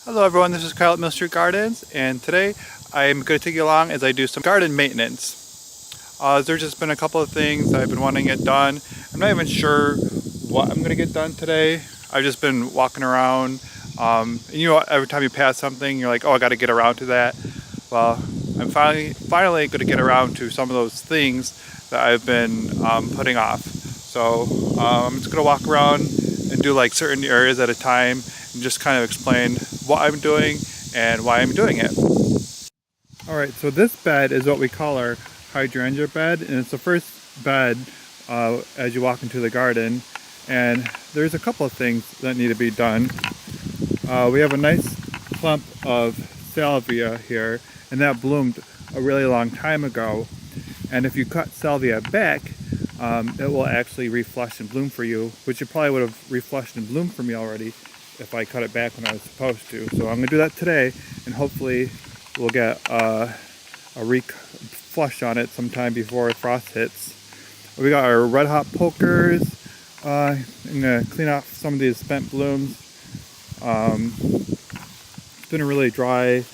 Hello everyone, this is Kyle at Mill Street Gardens, and today I'm going to take you along as I do some garden maintenance. There's just been a couple of things that I've been wanting to get done. I'm not even sure what I'm going to get done today. I've just been walking around, and every time you pass something, you're like, oh, I got to get around to that. Well, I'm finally going to get around to some of those things that I've been putting off. So I'm just going to walk around and do like certain areas at a time and just kind of explain what I'm doing and why I'm doing it. Alright, so this bed is what we call our hydrangea bed, and it's the first bed as you walk into the garden, and there's a couple of things that need to be done. We have a nice clump of salvia here, and that bloomed a really long time ago, and if you cut salvia back, it will actually reflush and bloom for you, which it probably would have reflushed and bloomed for me already if I cut it back when I was supposed to. So I'm going to do that today, and hopefully we'll get a reflush on it sometime before frost hits. We got our red hot pokers. I'm going to clean off some of these spent blooms. It's been a really dry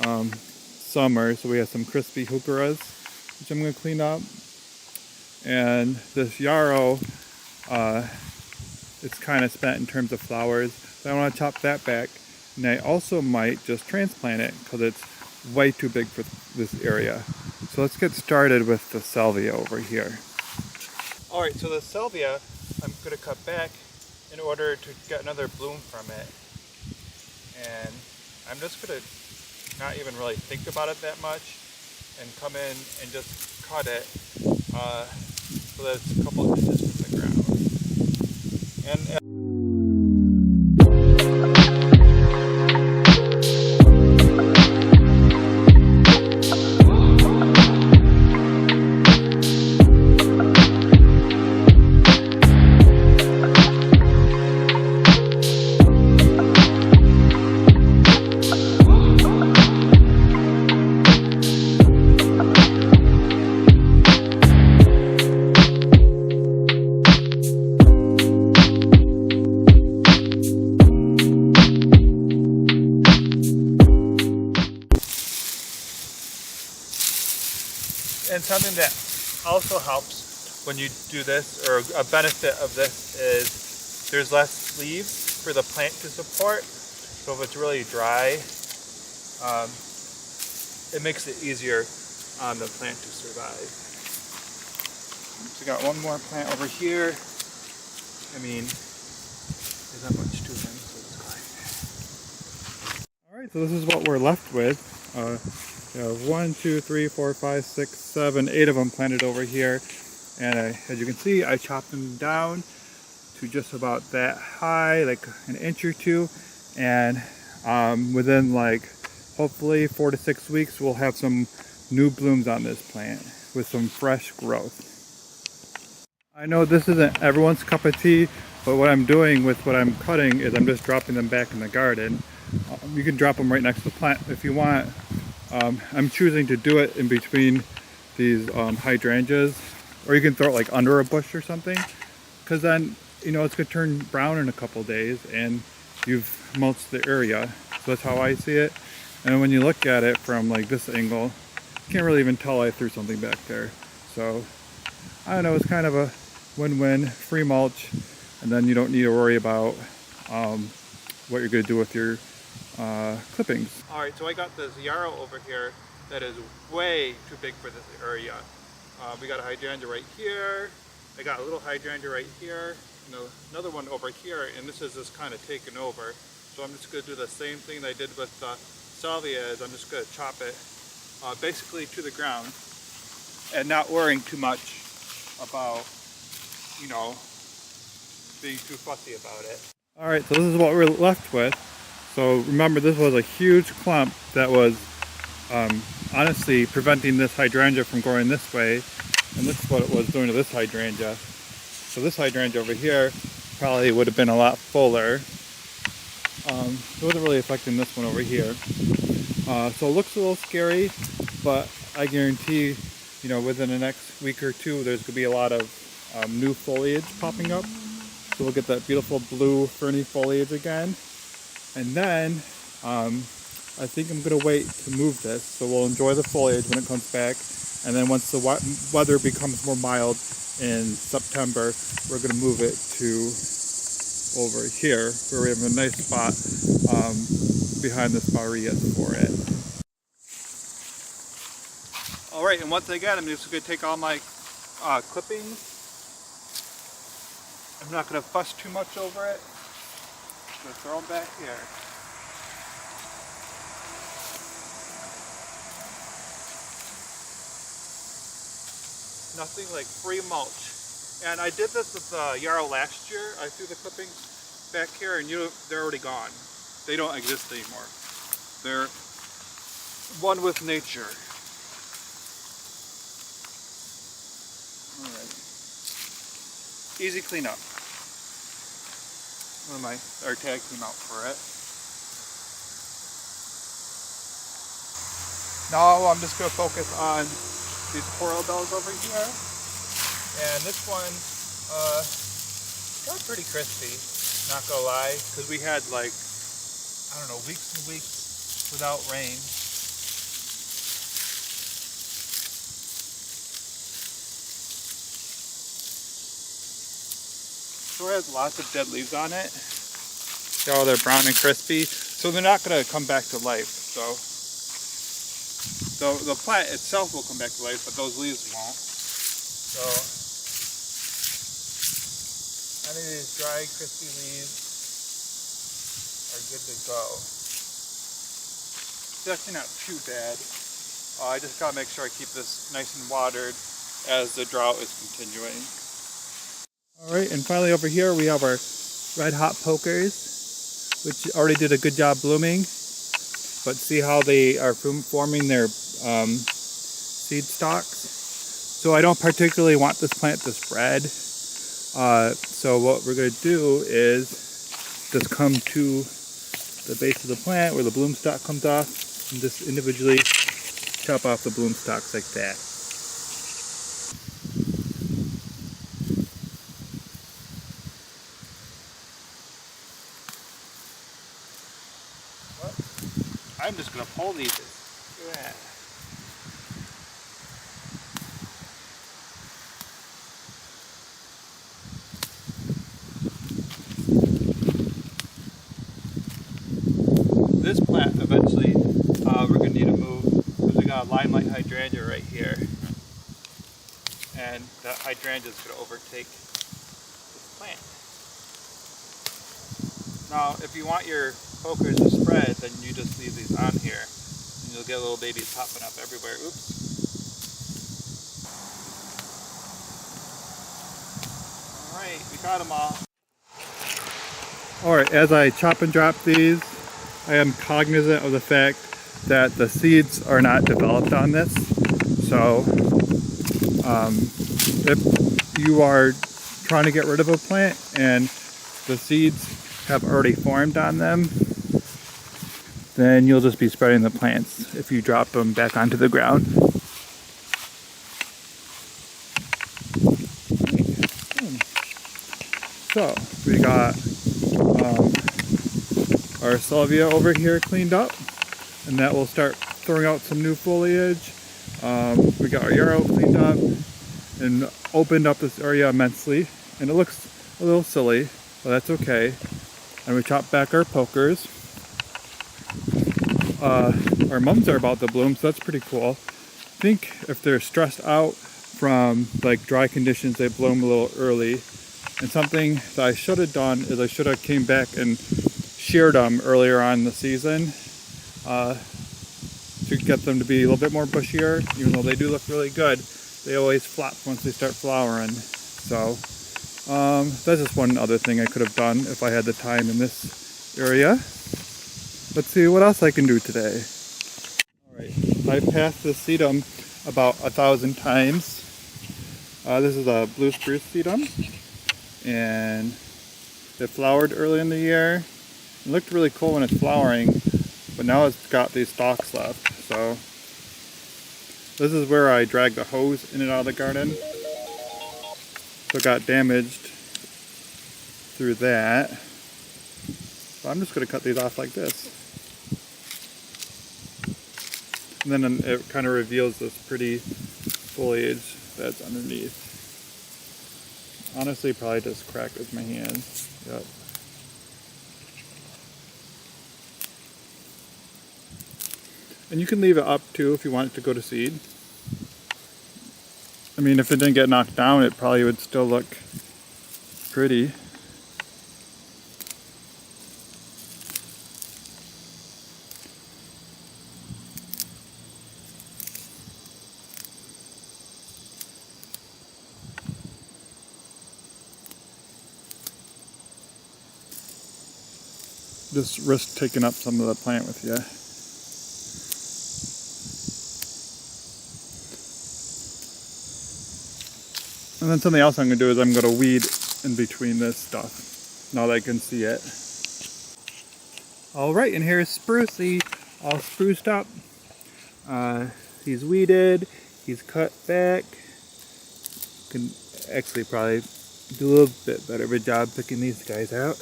summer, so we have some crispy heucheras, which I'm going to clean up. And this yarrow, it's kind of spent in terms of flowers, so I want to chop that back. And I also might just transplant it because it's way too big for this area. So let's get started with the salvia over here. Alright, so the salvia I'm going to cut back in order to get another bloom from it. And I'm just going to not even really think about it that much and come in and just cut it so that it's a couple of inches from the ground. And something that also helps when you do this, or a benefit of this, is there's less leaves for the plant to support. So if it's really dry, it makes it easier on the plant to survive. So we got one more plant over here. I mean, there's not much to them, so it's fine. Alright, so this is what we're left with. We have 1, 2, 3, 4, 5, 6, 7, 8 of them planted over here, and as you can see, I chopped them down to just about that high, like an inch or two, and within like hopefully 4 to 6 weeks we'll have some new blooms on this plant with some fresh growth. I know this isn't everyone's cup of tea, but what I'm doing with what I'm cutting is I'm just dropping them back in the garden. You can drop them right next to the plant if you want. I'm choosing to do it in between these hydrangeas, or you can throw it like under a bush or something, because then it's going to turn brown in a couple days and you've mulched the area. So that's how I see it. And when you look at it from like this angle, you can't really even tell I threw something back there. So I don't know, it's kind of a win-win, free mulch, and then you don't need to worry about what you're going to do with your clippings. Alright, so I got this yarrow over here that is way too big for this area. We got a hydrangea right here, I got a little hydrangea right here, and another one over here, and this is just kind of taken over. So I'm just going to do the same thing that I did with salvia, is I'm just going to chop it basically to the ground and not worrying too much about, being too fussy about it. Alright, so this is what we're left with. So remember, this was a huge clump that was honestly preventing this hydrangea from growing this way, and this is what it was doing to this hydrangea. So this hydrangea over here probably would have been a lot fuller. It wasn't really affecting this one over here. So it looks a little scary, but I guarantee, within the next week or two, there's going to be a lot of new foliage popping up. So we'll get that beautiful blue ferny foliage again. And then I think I'm going to wait to move this, so we'll enjoy the foliage when it comes back, and then once the weather becomes more mild in September, we're going to move it to over here where we have a nice spot behind the sprawling for it. Alright, and once again I'm just going to take all my clippings. I'm not going to fuss too much over it. I'm going to throw them back here. Nothing like free mulch. And I did this with yarrow last year. I threw the clippings back here and they're already gone. They don't exist anymore. They're one with nature. Alright. Easy cleanup. Our tag came out for it. Now I'm just going to focus on these coral bells over here. And this one got pretty crispy, not gonna lie, because we had like, I don't know, weeks and weeks without rain. So it has lots of dead leaves on it. See how they're brown and crispy? So they're not gonna come back to life. So the plant itself will come back to life, but those leaves won't. So any of these dry, crispy leaves are good to go. It's actually not too bad. I just gotta make sure I keep this nice and watered as the drought is continuing. Alright, and finally over here we have our red hot pokers, which already did a good job blooming. But see how they are forming their seed stalks? So I don't particularly want this plant to spread. So what we're going to do is just come to the base of the plant where the bloom stalk comes off and just individually chop off the bloom stalks like that. I'm just going to pull these. Look at that. This plant eventually we're going to need to move because we got a Limelight hydrangea right here. And that hydrangea is going to overtake this plant. Now if you want your pokers to spread, then you just leave these on here and you'll get little babies popping up everywhere. Oops. Alright, we got them all. Alright, as I chop and drop these, I am cognizant of the fact that the seeds are not developed on this. So if you are trying to get rid of a plant and the seeds have already formed on them, then you'll just be spreading the plants if you drop them back onto the ground. So we got our salvia over here cleaned up, and that will start throwing out some new foliage. We got our yarrow cleaned up and opened up this area immensely, and it looks a little silly, but that's okay. And we chopped back our pokers. Our mums are about to bloom, so that's pretty cool. I think if they're stressed out from like dry conditions, they bloom a little early. And something that I should have done is I should have came back and sheared them earlier on in the season to get them to be a little bit more bushier. Even though they do look really good, they always flop once they start flowering. So that's just one other thing I could have done if I had the time in this area. Let's see what else I can do today. Alright, I've passed this sedum about 1,000 times. This is a blue spruce sedum, and it flowered early in the year. It looked really cool when it's flowering, but now it's got these stalks left. So this is where I dragged the hose in and out of the garden. So it got damaged through that. So I'm just going to cut these off like this. And then it kind of reveals this pretty foliage that's underneath. Honestly, probably just cracked with my hand. Yep. And you can leave it up too if you want it to go to seed. I mean, if it didn't get knocked down, it probably would still look pretty. Just risk taking up some of the plant with you. And then something else I'm going to do is I'm going to weed in between this stuff, now that I can see it. Alright, and here's Sprucey, all spruced up. He's weeded, he's cut back. Can actually probably do a little bit better of a job picking these guys out.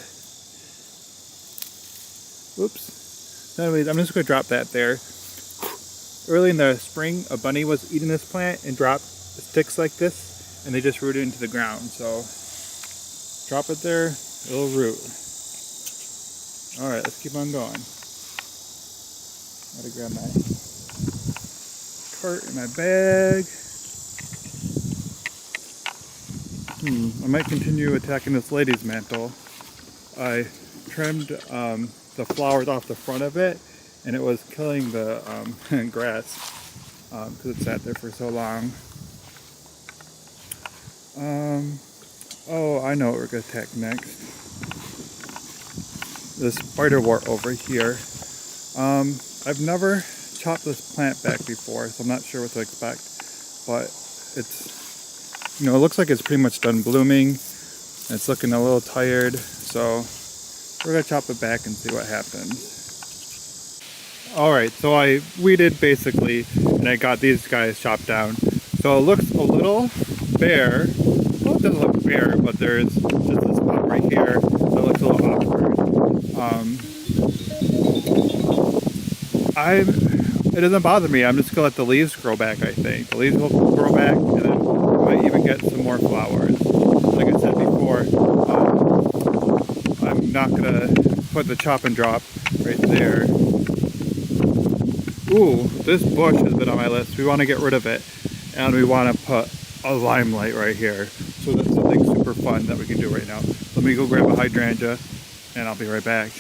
Whoops. Anyways, I'm just going to drop that there. Early in the spring, a bunny was eating this plant and dropped sticks like this. And they just root it into the ground, so drop it there, it'll root. Alright, let's keep on going. Gotta grab my cart and my bag. I might continue attacking this lady's mantle. I trimmed the flowers off the front of it, and it was killing the grass because it sat there for so long. Oh, I know what we're going to attack next. This spiderwort over here. I've never chopped this plant back before, so I'm not sure what to expect. But it's, you know, it looks like it's pretty much done blooming. It's looking a little tired, so we're going to chop it back and see what happens. Alright, so I weeded basically, and I got these guys chopped down. So it looks a little bare. Well, it doesn't look bare, but there's just this spot right here that looks a little awkward. It doesn't bother me. I'm just gonna let the leaves grow back, I think. The leaves will grow back, and then I might even get some more flowers. Like I said before, I'm not gonna put the chop and drop right there. Ooh, this bush has been on my list. We want to get rid of it, and we want to put a limelight right here. So that's something super fun that we can do right now. Let me go grab a hydrangea, and I'll be right back.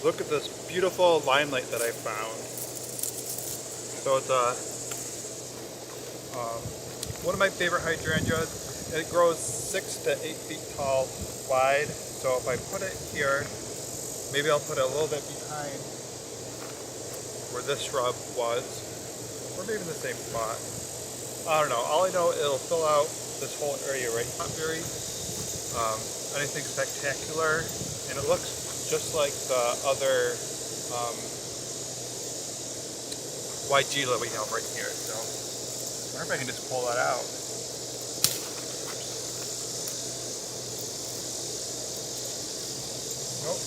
Look at this beautiful limelight that I found. So it's one of my favorite hydrangeas. It grows 6 to 8 feet tall wide. So if I put it here, maybe I'll put it a little bit behind where this shrub was, or maybe in the same spot. I don't know. All I know, it'll fill out this whole area right. Not very anything spectacular, and it looks just like the other Wygela we have right here. So I wonder if I can just pull that out. Nope.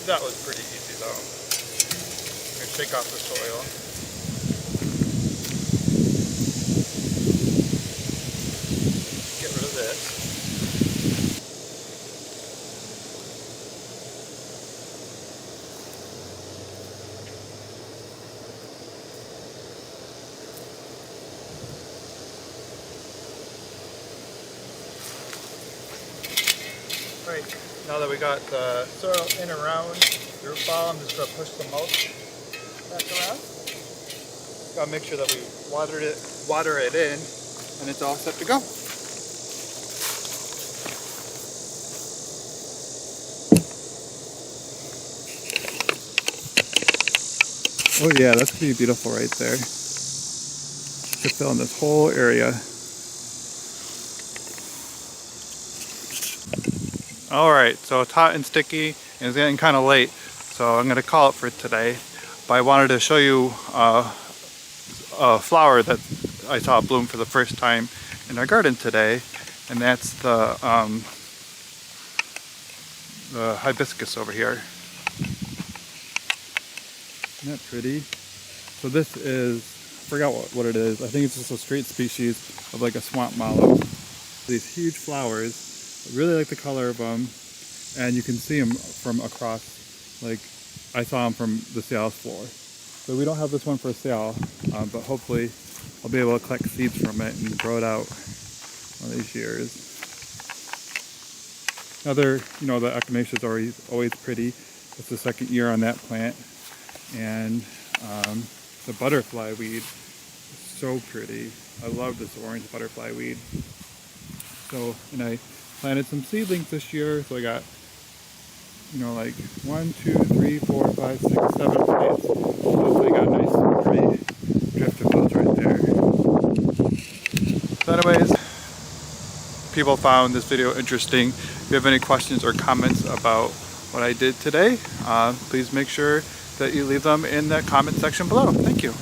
That was pretty easy though. I'm going to shake off the soil. Get rid of this. Right. Now that we got the soil in around the root ball, I'm just going to push the mulch back around. Got to make sure that we water it in, and it's all set to go. Oh yeah, that's going to be beautiful right there. To fill in this whole area. Alright, so it's hot and sticky and it's getting kind of late, so I'm going to call it for today. But I wanted to show you a flower that I saw bloom for the first time in our garden today, and that's the hibiscus over here. Isn't that pretty? So this is, I forgot what it is. I think it's just a straight species of like a swamp mallow. These huge flowers, I really like the color of them, and you can see them from across, like I saw them from the sales floor. So we don't have this one for sale, but hopefully I'll be able to collect seeds from it and grow it out one of these years. Another, you know, the echinacea is always pretty. It's the second year on that plant, and the butterfly weed is so pretty. I love this orange butterfly weed. So, and I planted some seedlings this year, so I got, you know, like 1, 2, 3, 4, 5, 6, 7 plants. So I got a nice pretty drift of those right there. So anyways, people found this video interesting. If you have any questions or comments about what I did today, please make sure that you leave them in the comment section below. Thank you.